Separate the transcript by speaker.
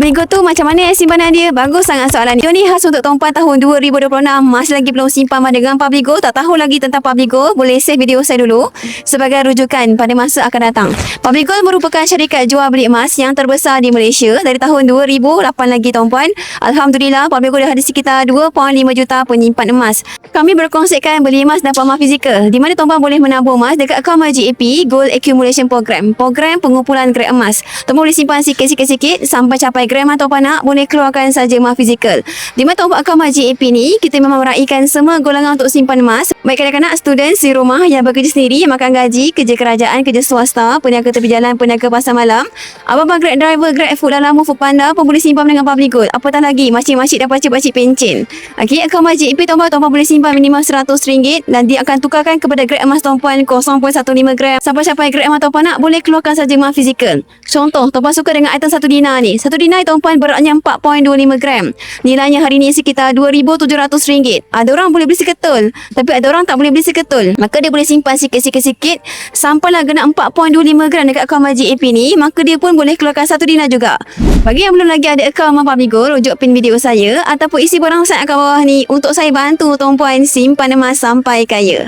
Speaker 1: Publigo tu macam mana simpanan dia? Bagus sangat soalan ni. Video ni khas untuk tuan-puan tahun 2026. Masih lagi belum simpan dengan Publigo, tak tahu lagi tentang Publigo, boleh save video saya dulu sebagai rujukan pada masa akan datang. Publigo merupakan syarikat jual beli emas yang terbesar di Malaysia dari tahun 2008 lagi tuan-puan. Alhamdulillah, Publigo dah ada sekitar 2.5 juta penyimpan emas. Kami berkonsepkan beli emas dan emas fizikal, di mana tuan-puan boleh menabung emas dekat akaun MyGAP Gold Accumulation Program pengumpulan grade emas. Tuan-puan boleh simpan sikit-sikit sampai capai gram tuan-puan nak, boleh keluarkan saja emas fizikal. Di mana tuan-puan akaun MyGAP ni, kita memang meraihkan semua golongan untuk simpan emas, baik kanak-kanak, student di rumah yang bekerja sendiri, yang makan gaji, kerja kerajaan, kerja swasta, peniaga tepi jalan, peniaga pasar malam, abang-abang Grab driver, Grab Food, Lalamove, Foodpanda pun boleh simpan dengan Publigo. Apatah lagi makcik-makcik dan pakcik-pakcik pencen. Okey, akaun MyGAP tuan-puan boleh simpan minimum RM100 dan dia akan tukarkan kepada grade emas tuan-puan 0.15 gram sampai capai grade emas tuan-puan nak, boleh keluarkan saja emas fizikal. Contoh, tuan-puan suka dengan item 1 dinar ni. 1 dinar tuan-puan beratnya 4.25 gram. Nilainya hari ni sekitar RM2,700. Ada orang boleh beli seketul, tapi ada orang tak boleh beli seketul. Maka dia boleh simpan sikit-sikit sampailah kena 4.25 gram dekat akaun MyGAP ni, maka dia pun boleh keluarkan 1 dinar juga. Bagi yang belum lagi ada akaun Publigo, rujuk pin video saya ataupun isi barang saya kat bawah ni untuk saya bantu tuan-puan simpan emas sampai kaya.